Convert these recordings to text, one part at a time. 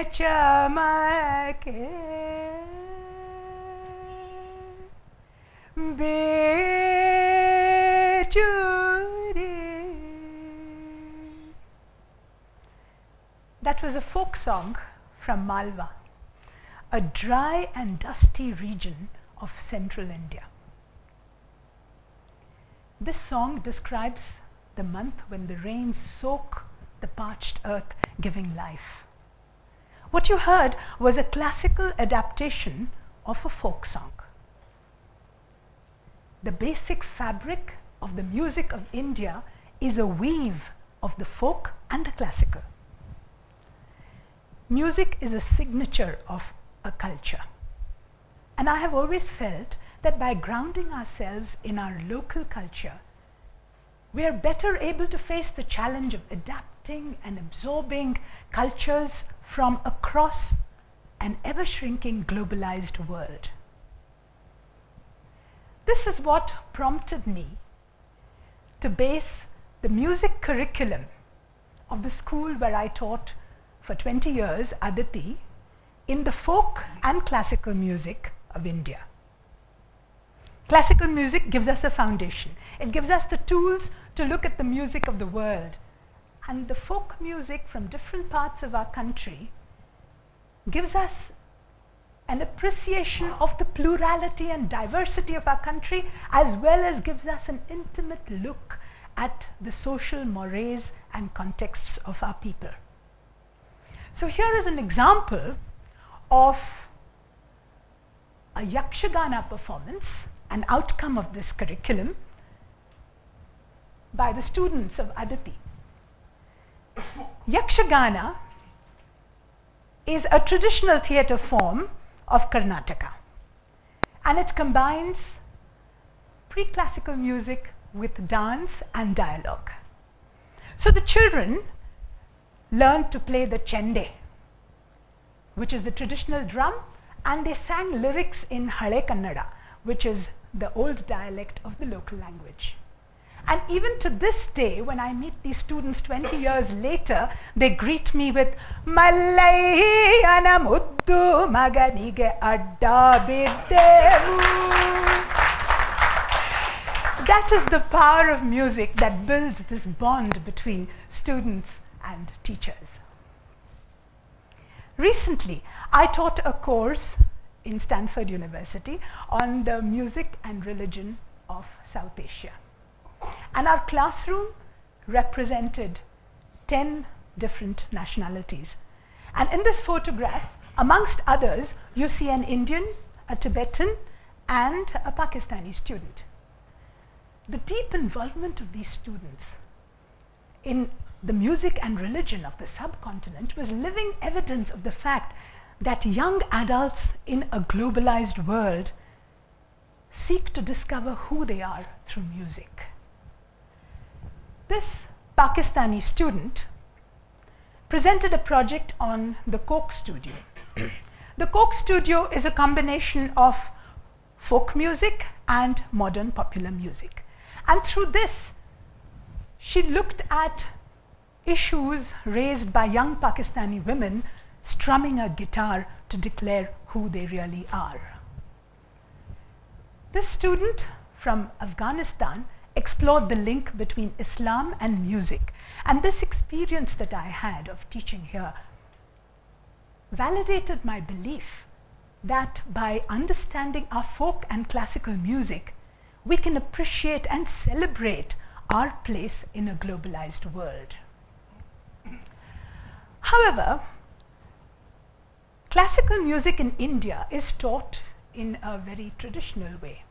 chamake bechuri. That was a folk song from Malwa, a dry and dusty region of central India. This song describes the month when the rains soak the parched earth, giving life. What you heard was a classical adaptation of a folk song. The basic fabric of the music of India is a weave of the folk and the classical. Music is a signature of a culture. And I have always felt that by grounding ourselves in our local culture, we are better able to face the challenge of adapting and absorbing cultures from across an ever-shrinking globalized world. This is what prompted me to base the music curriculum of the school where I taught for 20 years, Aditi, in the folk and classical music of India. Classical music gives us a foundation. It gives us the tools to look at the music of the world. And the folk music from different parts of our country gives us an appreciation of the plurality and diversity of our country, as well as gives us an intimate look at the social mores and contexts of our people. So here is an example of a Yakshagana performance, an outcome of this curriculum, by the students of Aditi. Yakshagana is a traditional theatre form of Karnataka, and it combines pre-classical music with dance and dialogue. So the children learned to play the chende, which is the traditional drum, and they sang lyrics in Hale Kannada, which is the old dialect of the local language. And even to this day, when I meet these students 20 years later, they greet me with Mallayyana muddu maganige adda biddevu. That is the power of music that builds this bond between students and teachers. Recently, I taught a course in Stanford University on the music and religion of South Asia. And our classroom represented 10 different nationalities. And in this photograph, amongst others, you see an Indian, a Tibetan, and a Pakistani student. The deep involvement of these students in the music and religion of the subcontinent was living evidence of the fact that young adults in a globalized world seek to discover who they are through music. This Pakistani student presented a project on the Coke Studio. The Coke Studio is a combination of folk music and modern popular music. And through this, she looked at issues raised by young Pakistani women strumming a guitar to declare who they really are. This student from Afghanistan explored the link between Islam and music. And this experience that I had of teaching here validated my belief that by understanding our folk and classical music, we can appreciate and celebrate our place in a globalized world. However, classical music in India is taught in a very traditional way,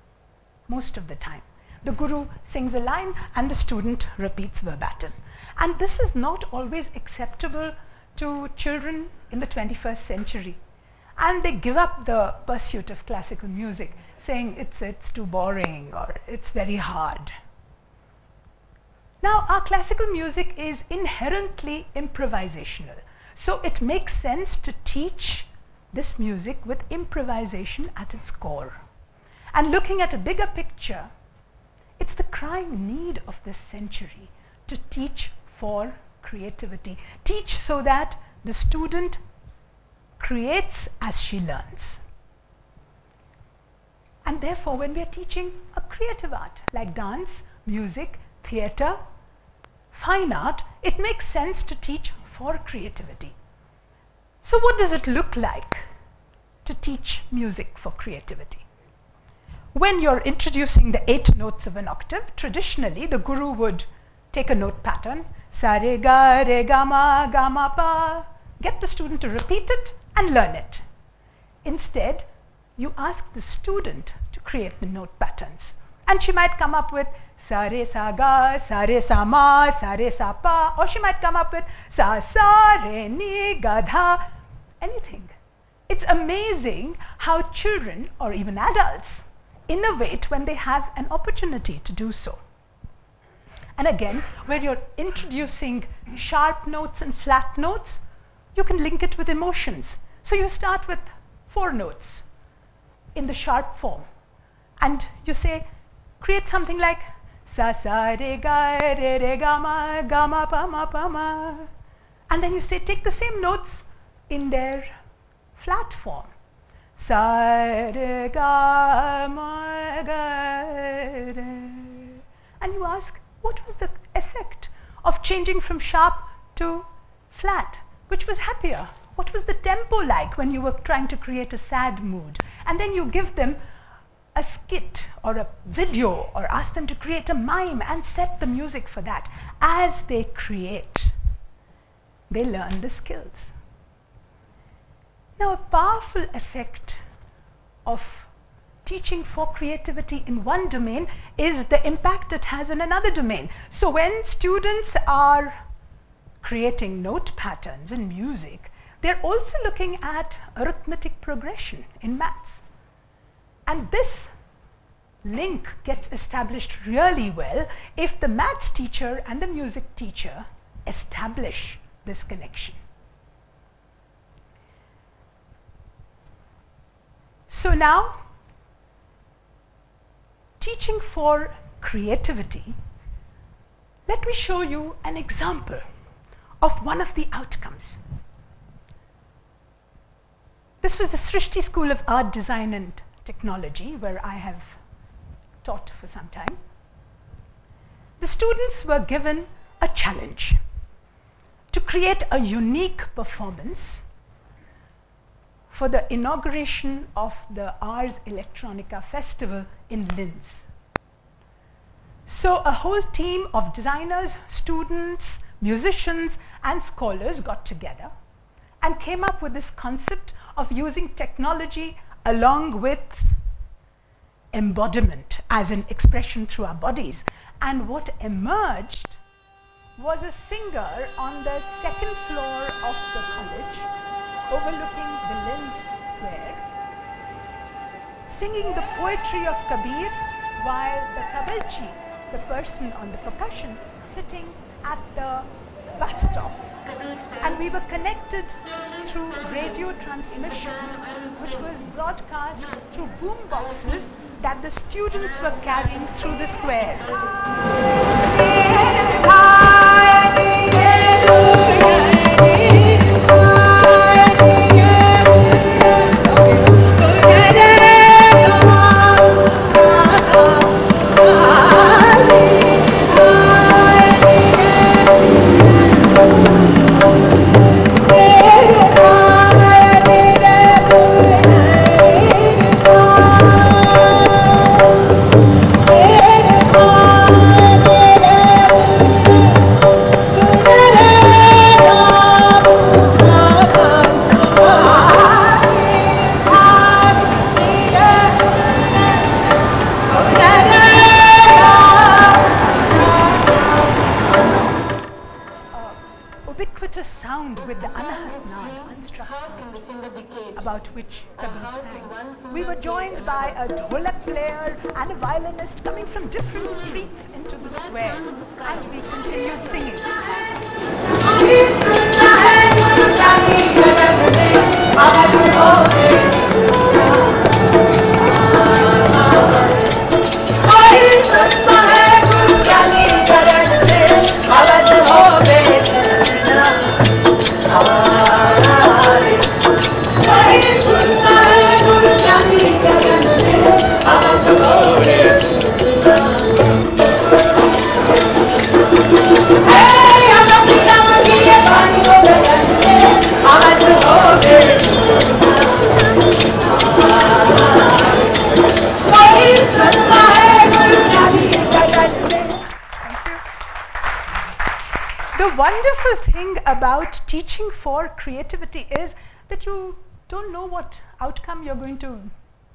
most of the time. The guru sings a line and the student repeats verbatim. And this is not always acceptable to children in the 21st century. And they give up the pursuit of classical music, saying it's too boring or it's very hard. Now, our classical music is inherently improvisational. So it makes sense to teach this music with improvisation at its core. And looking at a bigger picture, it's the crying need of this century to teach for creativity. Teach so that the student creates as she learns. And therefore, when we are teaching a creative art like dance, music, theatre, fine art, it makes sense to teach for creativity. So what does it look like to teach music for creativity? When you're introducing the 8 notes of an octave, traditionally the guru would take a note pattern, sa re ga ma pa, get the student to repeat it and learn it. Instead, you ask the student to create the note patterns. And she might come up with sa re sa ga, sa re sa ma, sa re sa pa, or she might come up with sa re ni ga dha, anything. It's amazing how children or even adults innovate when they have an opportunity to do so. And again, where you're introducing sharp notes and flat notes, you can link it with emotions. So you start with 4 notes in the sharp form, and you say, create something like sa sa re ga ma pa ma, and then you say, take the same notes in their flat form, sa re ga ma ga re, and you ask, what was the effect of changing from sharp to flat? Which was happier? What was the tempo like when you were trying to create a sad mood? And then you give them a skit or a video or ask them to create a mime and set the music for that. As they create, they learn the skills. Now, a powerful effect of teaching for creativity in one domain is the impact it has in another domain. So when students are creating note patterns in music, they're also looking at arithmetic progression in maths. And this link gets established really well if the maths teacher and the music teacher establish this connection. So now, teaching for creativity, let me show you an example of one of the outcomes. This was the Srishti School of Art, Design and Technology, where I have taught for some time. The students were given a challenge to create a unique performance for the inauguration of the Ars Electronica Festival in Linz. So a whole team of designers, students, musicians, and scholars got together and came up with this concept of using technology along with embodiment as an expression through our bodies. And what emerged was a singer on the 2nd floor of the college overlooking the Linz Square, singing the poetry of Kabir, while the kabelchi, the person on the percussion, sitting at the bus stop. And we were connected through radio transmission, which was broadcast through boom boxes that the students were carrying through the square. Sound with the Anahat unstructured, about which Kabir sang. We were joined by a dholak player and a violinist coming from different streets into the square, and we continued singing. the wonderful thing about teaching for creativity is that you don't know what outcome you're going to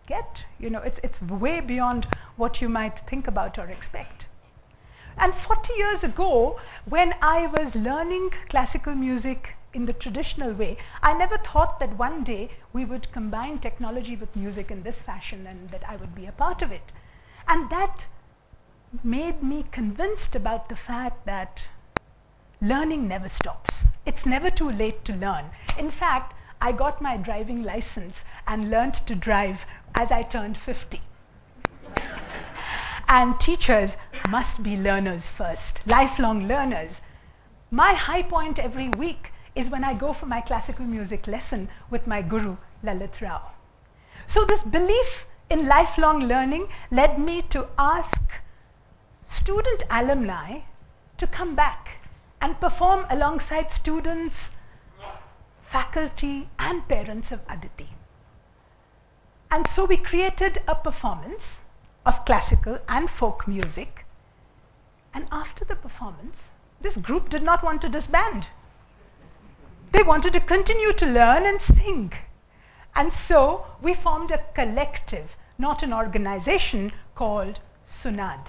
get. You know, it's way beyond what you might think about or expect. And 40 years ago, when I was learning classical music in the traditional way, I never thought that one day we would combine technology with music in this fashion and that I would be a part of it. And that made me convinced about the fact that learning never stops. It's never too late to learn. In fact, I got my driving license and learned to drive as I turned 50. And teachers must be learners first, lifelong learners. My high point every week is when I go for my classical music lesson with my guru, Lalit Rao. So this belief in lifelong learning led me to ask student alumni to come back and perform alongside students, faculty, and parents of Aditi. And so we created a performance of classical and folk music. And after the performance, this group did not want to disband. They wanted to continue to learn and sing. And so we formed a collective, not an organization, called Sunad.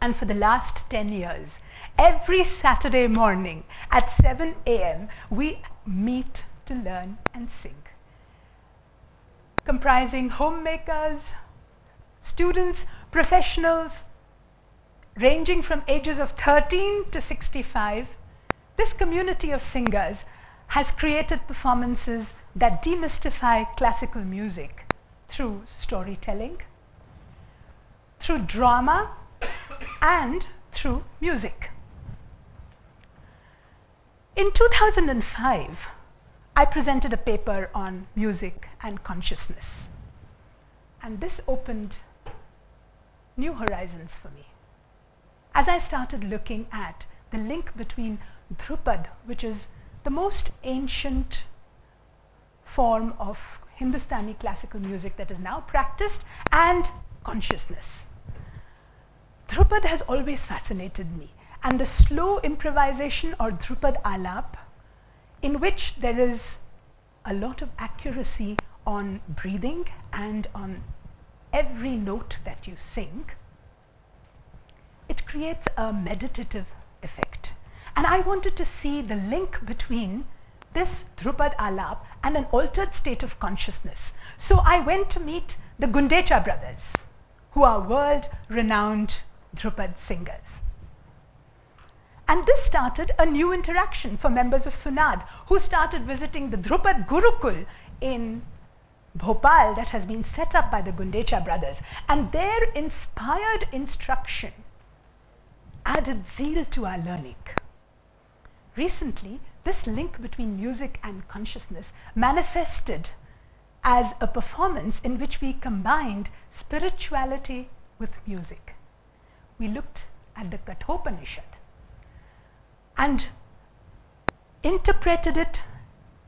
And for the last 10 years, every Saturday morning at 7 a.m., we meet to learn and sing. Comprising homemakers, students, professionals, ranging from ages of 13 to 65, this community of singers has created performances that demystify classical music through storytelling, through drama, and through music. In 2005, I presented a paper on music and consciousness. And this opened new horizons for me. As I started looking at the link between Dhrupad, which is the most ancient form of Hindustani classical music that is now practiced, and consciousness. Dhrupad has always fascinated me, and the slow improvisation or Dhrupad alap, in which there is a lot of accuracy on breathing and on every note that you sing, it creates a meditative effect. And I wanted to see the link between this Dhrupad alap and an altered state of consciousness. So I went to meet the Gundecha brothers, who are world-renowned Dhrupad singers. And this started a new interaction for members of Sunad, who started visiting the Dhrupad Gurukul in Bhopal that has been set up by the Gundecha brothers. And their inspired instruction added zeal to our learning. Recently, this link between music and consciousness manifested as a performance in which we combined spirituality with music. We looked at the Kathopanishad and interpreted it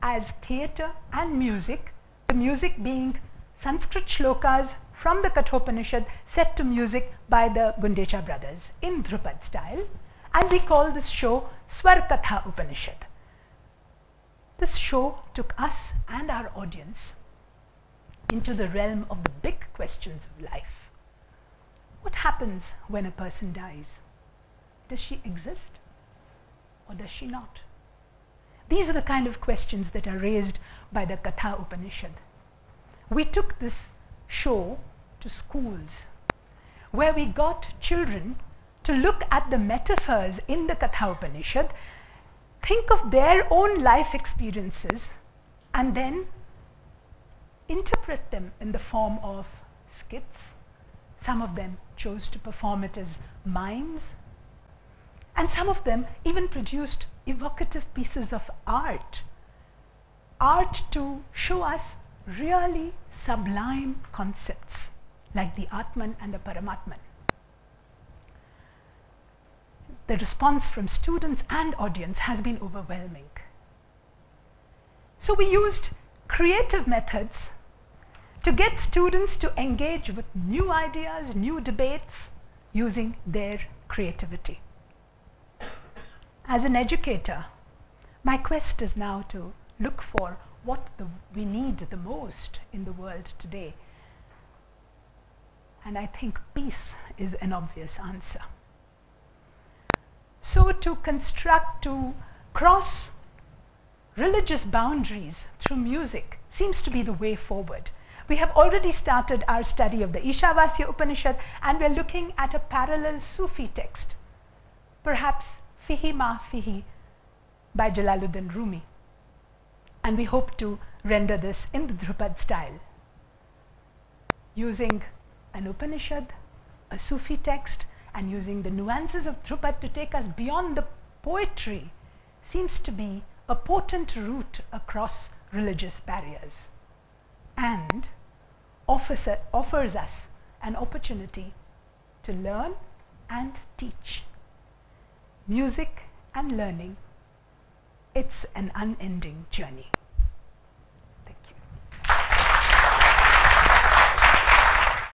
as theatre and music, the music being Sanskrit shlokas from the Kathopanishad set to music by the Gundecha brothers in Dhrupad style, and we call this show Swarkatha Upanishad. This show took us and our audience into the realm of the big questions of life. What happens when a person dies? Does she exist or does she not? These are the kind of questions that are raised by the Katha Upanishad. We took this show to schools, where we got children to look at the metaphors in the Katha Upanishad, think of their own life experiences, and then interpret them in the form of skits. Some of them chose to perform it as mimes, and some of them even produced evocative pieces of art to show us really sublime concepts like the Atman and the Paramatman. The response from students and audience has been overwhelming. So we used creative methods to get students to engage with new ideas, new debates, using their creativity. As an educator, my quest is now to look for what we need the most in the world today. And I think peace is an obvious answer. So to cross religious boundaries through music seems to be the way forward. We have already started our study of the Ishavasya Upanishad, and we're looking at a parallel Sufi text, perhaps Fihi Ma Fihi by Jalaluddin Rumi. And we hope to render this in the Dhrupad style, using an Upanishad, a Sufi text, and using the nuances of Dhrupad to take us beyond the poetry seems to be a potent route across religious barriers, and offers us an opportunity to learn and teach. Music and learning, it's an unending journey.